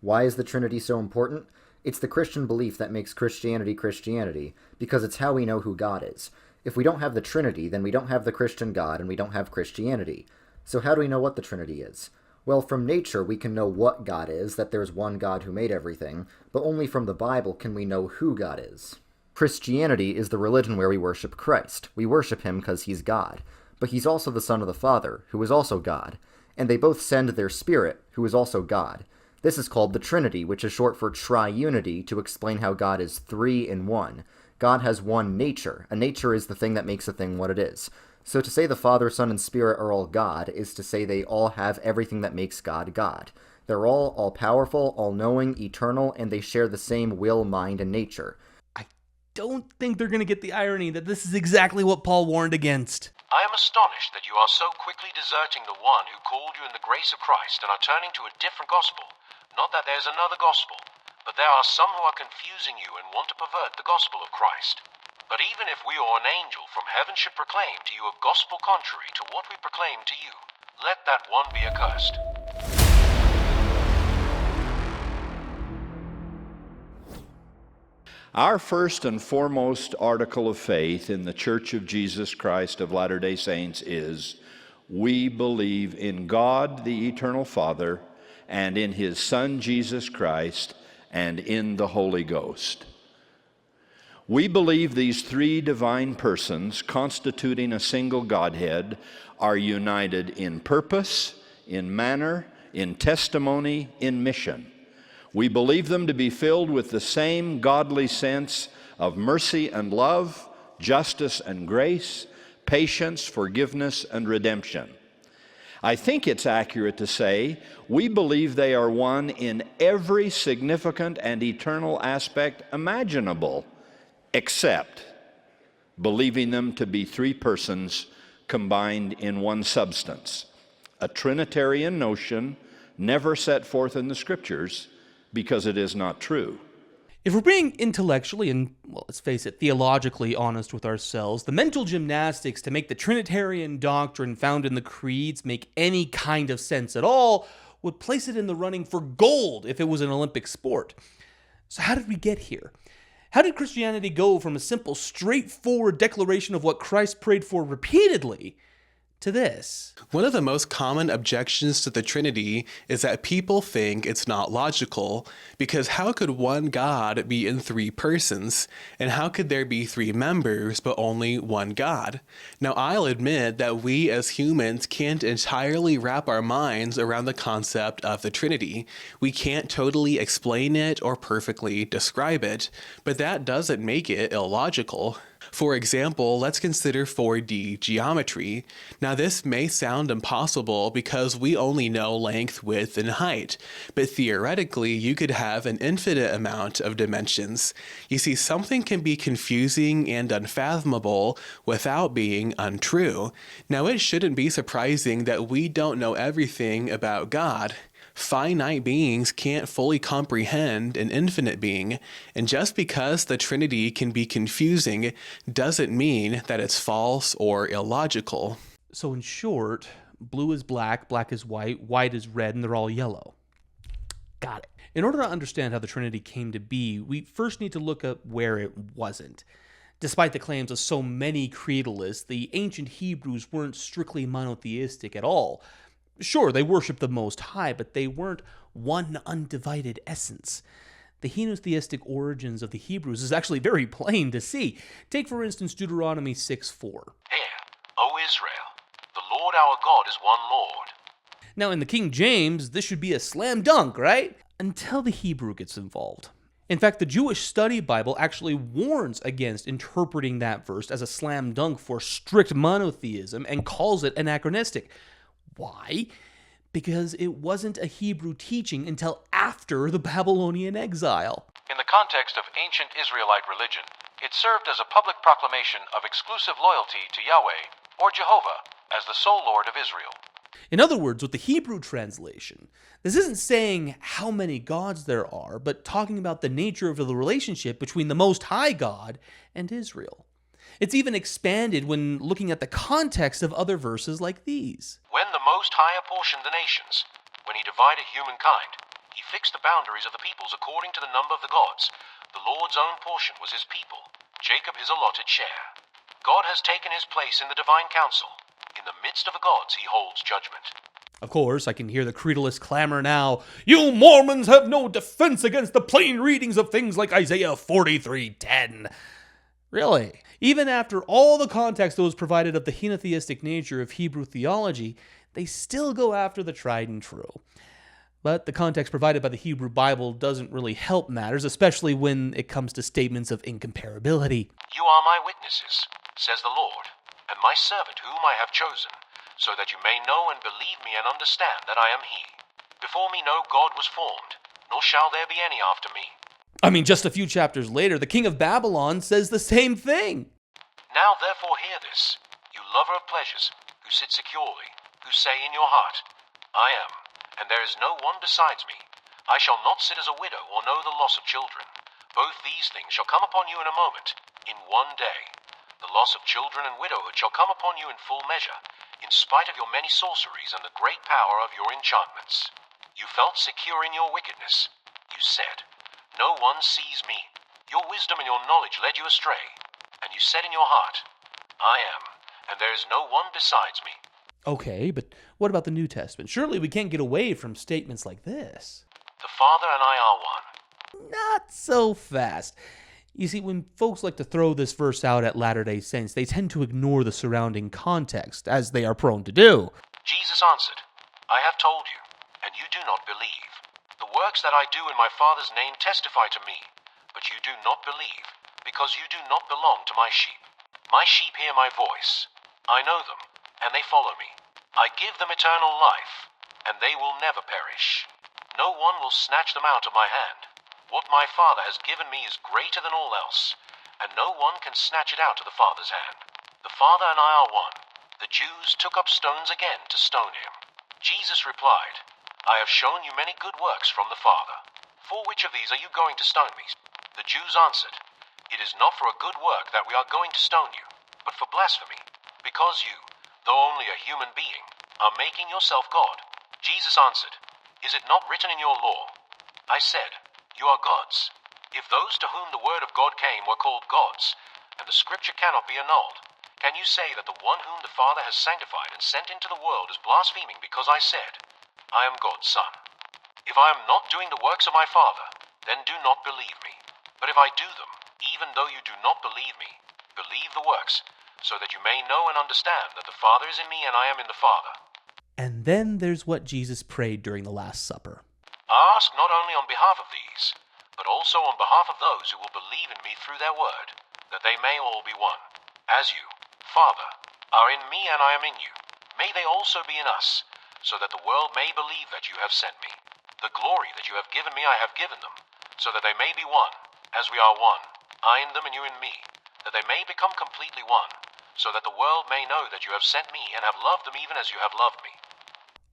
Why is the Trinity so important? It's the Christian belief that makes Christianity Christianity, because it's how we know who God is. If we don't have the Trinity, then we don't have the Christian God, and we don't have Christianity. So how do we know what the Trinity is? Well, from nature we can know what God is, that there's one God who made everything, but only from the Bible can we know who God is. Christianity is the religion where we worship Christ. We worship him because he's God. But he's also the Son of the Father, who is also God. And they both send their Spirit, who is also God. This is called the Trinity, which is short for triunity, to explain how God is three in one. God has one nature. A nature is the thing that makes a thing what it is. So to say the Father, Son, and Spirit are all God is to say they all have everything that makes God God. They're all powerful, all-knowing, eternal, and they share the same will, mind, and nature. I don't think they're going to get the irony that this is exactly what Paul warned against. I am astonished that you are so quickly deserting the one who called you in the grace of Christ and are turning to a different gospel. Not that there's another gospel, but there are some who are confusing you and want to pervert the gospel of Christ. But even if we or an angel from heaven should proclaim to you a gospel contrary to what we proclaim to you, let that one be accursed. Our first and foremost article of faith in the Church of Jesus Christ of Latter-day Saints is, we believe in God, the Eternal Father, and in his Son, Jesus Christ, and in the Holy Ghost. We believe these three divine persons, constituting a single Godhead, are united in purpose, in manner, in testimony, in mission. We believe them to be filled with the same godly sense of mercy and love, justice and grace, patience, forgiveness, and redemption. I think it's accurate to say we believe they are one in every significant and eternal aspect imaginable, except believing them to be three persons combined in one substance, a Trinitarian notion never set forth in the Scriptures, because it is not true. If we're being intellectually and, well, let's face it, theologically honest with ourselves, the mental gymnastics to make the Trinitarian doctrine found in the creeds make any kind of sense at all would place it in the running for gold if it was an Olympic sport. So how did we get here? How did Christianity go from a simple, straightforward declaration of what Christ prayed for repeatedly to this? One of the most common objections to the Trinity is that people think it's not logical, because how could one God be in three persons, and how could there be three members but only one God? Now, I'll admit that we as humans can't entirely wrap our minds around the concept of the Trinity. We can't totally explain it or perfectly describe it, but that doesn't make it illogical. For example, let's consider 4D geometry. Now, this may sound impossible because we only know length, width, and height, but theoretically, you could have an infinite amount of dimensions. You see, something can be confusing and unfathomable without being untrue. Now, it shouldn't be surprising that we don't know everything about God. Finite beings can't fully comprehend an infinite being, and just because the Trinity can be confusing doesn't mean that it's false or illogical. So in short, blue is black, black is white, white is red, and they're all yellow. Got it. In order to understand how the Trinity came to be, we first need to look at where it wasn't. Despite the claims of so many creedalists, the ancient Hebrews weren't strictly monotheistic at all. Sure, they worshiped the Most High, but they weren't one undivided essence. The henotheistic origins of the Hebrews is actually very plain to see. Take, for instance, Deuteronomy 6:4. Hear, O Israel, the Lord our God is one Lord. Now, in the King James, this should be a slam dunk, right? Until the Hebrew gets involved. In fact, the Jewish Study Bible actually warns against interpreting that verse as a slam dunk for strict monotheism and calls it anachronistic. Why? Because it wasn't a Hebrew teaching until after the Babylonian exile. In the context of ancient Israelite religion, it served as a public proclamation of exclusive loyalty to Yahweh, or Jehovah, as the sole Lord of Israel. In other words, with the Hebrew translation, this isn't saying how many gods there are, but talking about the nature of the relationship between the Most High God and Israel. It's even expanded when looking at the context of other verses like these. When the Most High apportioned the nations, when he divided humankind, He fixed the boundaries of the peoples according to the number of the gods. The Lord's own portion was his people, Jacob his allotted share. God has taken his place in the divine council. In the midst of the gods he holds judgment. Of course, I can hear the Creedalists clamor now. You Mormons have no defense against the plain readings of things like Isaiah 43:10. Really? Even after all the context that was provided of the henotheistic nature of Hebrew theology, they still go after the tried and true. But the context provided by the Hebrew Bible doesn't really help matters, especially when it comes to statements of incomparability. You are my witnesses, says the Lord, and my servant whom I have chosen, so that you may know and believe me and understand that I am he. Before me no God was formed, nor shall there be any after me. I mean, just a few chapters later, the king of Babylon says the same thing. Now therefore hear this, you lover of pleasures, who sit securely, who say in your heart, I am, and there is no one besides me. I shall not sit as a widow or know the loss of children. Both these things shall come upon you in a moment, in one day. The loss of children and widowhood shall come upon you in full measure, in spite of your many sorceries and the great power of your enchantments. You felt secure in your wickedness. You said, no one sees me. Your wisdom and your knowledge led you astray. And you said in your heart, I am, and there is no one besides me. Okay, but what about the New Testament? Surely we can't get away from statements like this. The Father and I are one. Not so fast. You see, when folks like to throw this verse out at Latter-day Saints, they tend to ignore the surrounding context, as they are prone to do. Jesus answered, I have told you, and you do not believe. The works that I do in my Father's name testify to me, but you do not believe, because you do not belong to my sheep. My sheep hear my voice. I know them, and they follow me. I give them eternal life, and they will never perish. No one will snatch them out of my hand. What my Father has given me is greater than all else, and no one can snatch it out of the Father's hand. The Father and I are one. The Jews took up stones again to stone him. Jesus replied, I have shown you many good works from the Father. For which of these are you going to stone me? The Jews answered, It is not for a good work that we are going to stone you, but for blasphemy, because you, though only a human being, are making yourself God. Jesus answered, Is it not written in your law? I said, You are gods. If those to whom the word of God came were called gods, and the scripture cannot be annulled, can you say that the one whom the Father has sanctified and sent into the world is blaspheming because I said, I am God's Son? If I am not doing the works of my Father, then do not believe me. But if I do them, even though you do not believe me, believe the works, so that you may know and understand that the Father is in me and I am in the Father. And then there's what Jesus prayed during the Last Supper. I ask not only on behalf of these, but also on behalf of those who will believe in me through their word, that they may all be one. As you, Father, are in me and I am in you, may they also be in us, so that the world may believe that you have sent me. The glory that you have given me I have given them, so that they may be one, as we are one, I in them and you in me, that they may become completely one, so that the world may know that you have sent me and have loved them even as you have loved me.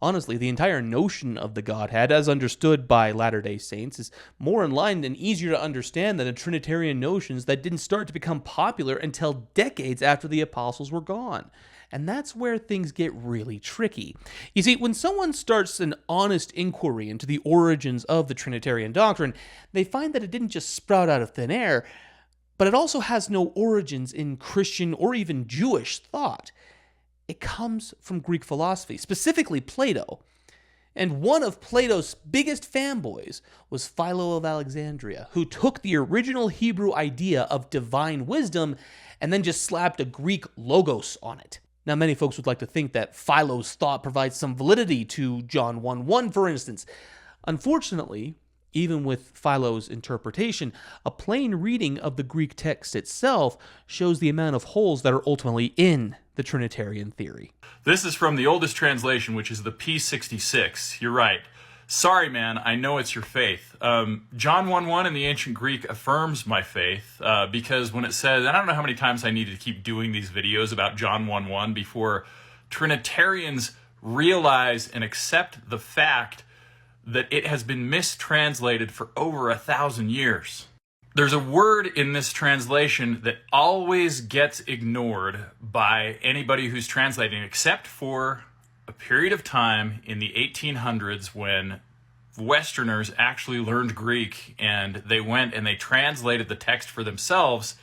Honestly, the entire notion of the Godhead, as understood by Latter-day Saints, is more in line and easier to understand than the Trinitarian notions that didn't start to become popular until decades after the apostles were gone. And that's where things get really tricky. You see, when someone starts an honest inquiry into the origins of the Trinitarian doctrine, they find that it didn't just sprout out of thin air, but it also has no origins in Christian or even Jewish thought. It comes from Greek philosophy, specifically Plato. And one of Plato's biggest fanboys was Philo of Alexandria, who took the original Hebrew idea of divine wisdom and then just slapped a Greek logos on it. Now, many folks would like to think that Philo's thought provides some validity to John 1:1, for instance. Unfortunately, even with Philo's interpretation, a plain reading of the Greek text itself shows the amount of holes that are ultimately in the Trinitarian theory. This is from the oldest translation, which is the P66. You're right. Sorry, man, I know it's your faith. John 1:1 in the ancient Greek affirms my faith because when it says, and I don't know how many times I need to keep doing these videos about John 1:1 before Trinitarians realize and accept the fact that it has been mistranslated for over 1,000 years. There's a word in this translation that always gets ignored by anybody who's translating, except for a period of time in the 1800s when Westerners actually learned Greek, and they went and they translated the text for themselves,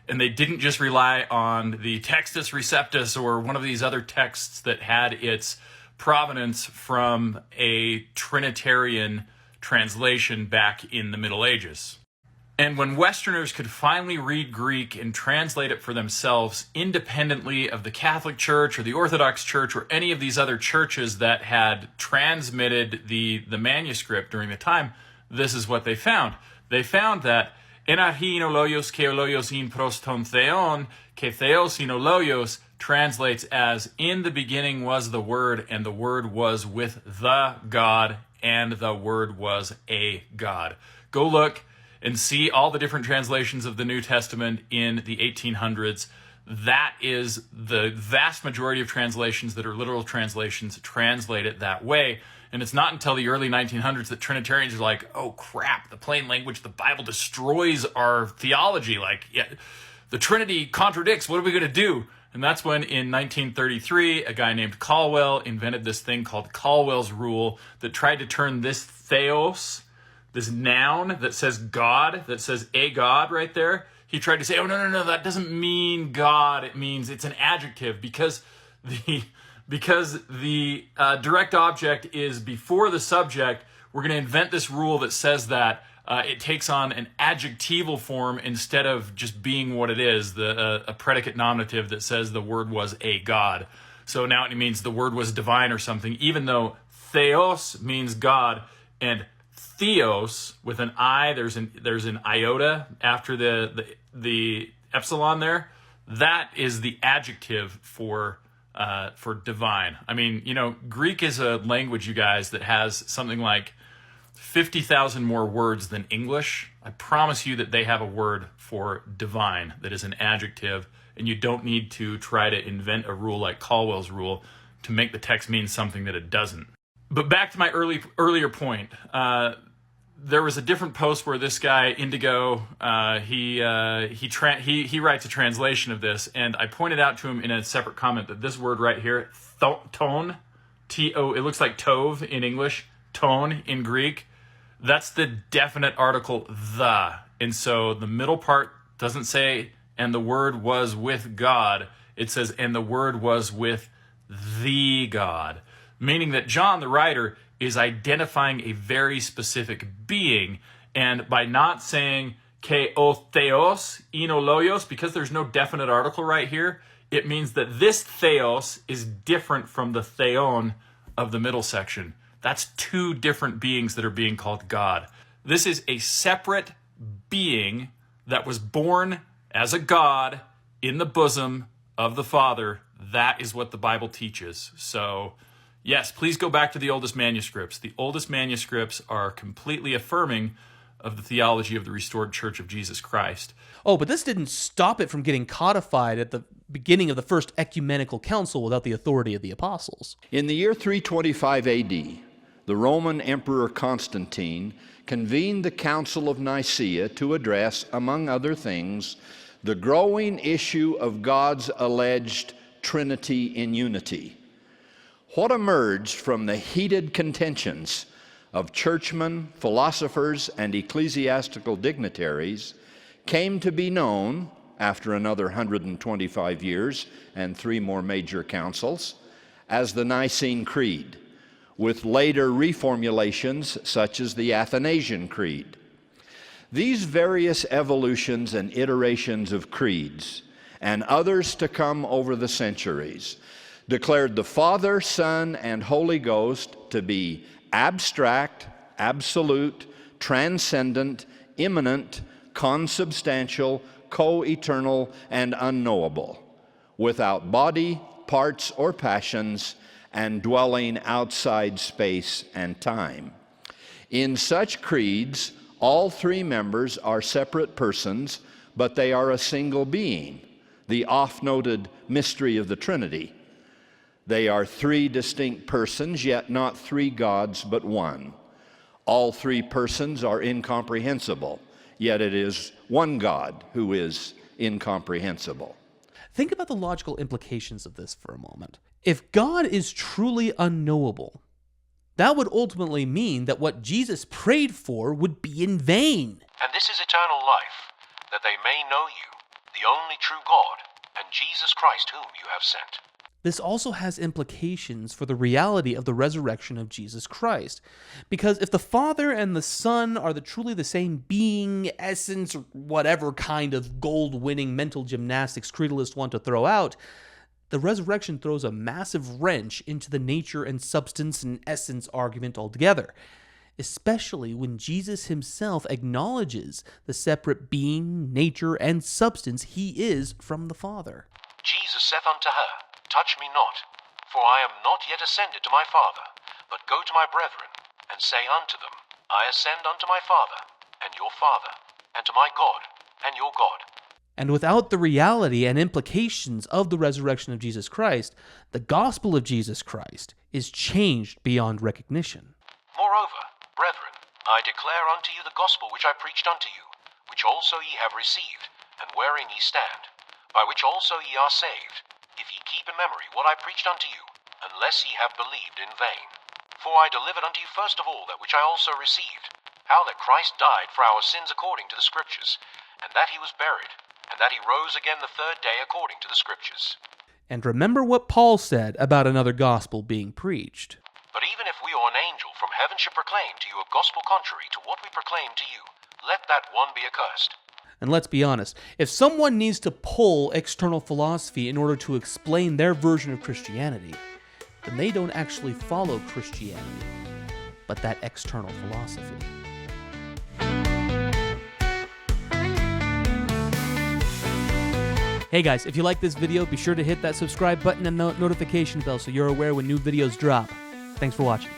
and they didn't just rely on the Textus Receptus or one of these other texts that had its provenance from a Trinitarian translation back in the Middle Ages. And when Westerners could finally read Greek and translate it for themselves independently of the Catholic Church or the Orthodox Church or any of these other churches that had transmitted the manuscript during the time, this is what they found. They found that enarhin oloios ke oloios in proston theon ke theos in oloios translates as in the beginning was the Word, and the Word was with the God, and the Word was a God. Go look and see all the different translations of the New Testament in the 1800s. That is the vast majority of translations that are literal translations translate it that way. And it's not until the early 1900s that Trinitarians are like, oh crap, the plain language of the Bible destroys our theology. Like, yeah, the Trinity contradicts, what are we going to do? And that's when in 1933, a guy named Caldwell invented this thing called Caldwell's rule that tried to turn this theos, this noun that says God, that says a God right there, he tried to say, oh, no, that doesn't mean God. It means it's an adjective because the direct object is before the subject. We're going to invent this rule that says that it takes on an adjectival form instead of just being what it is, a predicate nominative that says the Word was a God. So now it means the Word was divine or something, even though theos means God, and theos with an I, there's an iota after the epsilon there. That is the adjective for divine. I mean, Greek is a language, you guys, that has something like 50,000 more words than English. I promise you that they have a word for divine that is an adjective, and you don't need to try to invent a rule like Caldwell's rule to make the text mean something that it doesn't. But back to my earlier point, there was a different post where this guy Indigo he writes a translation of this, and I pointed out to him in a separate comment that this word right here, tone, T-O, it looks like tov in English, tone in Greek, that's the definite article the, and so the middle part doesn't say and the Word was with God, it says and the Word was with the God, meaning that John the writer is identifying a very specific being, and by not saying ke o theos in oloios, because there's no definite article right here, it means that this theos is different from the theon of the middle section. That's two different beings that are being called God. This is a separate being that was born as a God in the bosom of the Father. That is what the Bible teaches. So yes, please go back to the oldest manuscripts. The oldest manuscripts are completely affirming of the theology of the restored Church of Jesus Christ. Oh, but this didn't stop it from getting codified at the beginning of the First Ecumenical Council without the authority of the apostles. In the year 325 AD, the Roman Emperor Constantine convened the Council of Nicaea to address, among other things, the growing issue of God's alleged Trinity in unity. What emerged from the heated contentions of churchmen, philosophers, and ecclesiastical dignitaries came to be known, after another 125 years and 3 more major councils, as the Nicene Creed, with later reformulations such as the Athanasian Creed. These various evolutions and iterations of creeds, and others to come over the centuries, declared the Father, Son, and Holy Ghost to be abstract, absolute, transcendent, immanent, consubstantial, co-eternal, and unknowable, without body, parts, or passions, and dwelling outside space and time. In such creeds, all 3 members are separate persons, but they are a single being, the oft-noted mystery of the Trinity. They are 3 distinct persons, yet not 3 gods, but one. All 3 persons are incomprehensible, yet it is one God who is incomprehensible. Think about the logical implications of this for a moment. If God is truly unknowable, That would ultimately mean that what Jesus prayed for would be in vain. And this is eternal life, that they may know you, the only true God, and Jesus Christ whom you have sent. This also has implications for the reality of the resurrection of Jesus Christ. Because if the Father and the Son are truly the same being, essence, or whatever kind of gold-winning mental gymnastics creedalists want to throw out, the resurrection throws a massive wrench into the nature and substance and essence argument altogether, especially when Jesus himself acknowledges the separate being, nature, and substance he is from the Father. Jesus saith unto her, Touch me not, for I am not yet ascended to my Father, but go to my brethren, and say unto them, I ascend unto my Father, and your Father, and to my God, and your God. And without the reality and implications of the resurrection of Jesus Christ, the gospel of Jesus Christ is changed beyond recognition. Moreover, brethren, I declare unto you the gospel which I preached unto you, which also ye have received, and wherein ye stand, by which also ye are saved, if ye keep in memory what I preached unto you, unless ye have believed in vain. For I delivered unto you first of all that which I also received, how that Christ died for our sins according to the Scriptures, and that he was buried, and that he rose again the third day according to the Scriptures. And remember what Paul said about another gospel being preached. But even if we or an angel from heaven should proclaim to you a gospel contrary to what we proclaim to you, let that one be accursed. And let's be honest, if someone needs to pull external philosophy in order to explain their version of Christianity, then they don't actually follow Christianity, but that external philosophy. Hey guys, if you like this video, be sure to hit that subscribe button and notification bell so you're aware when new videos drop. Thanks for watching.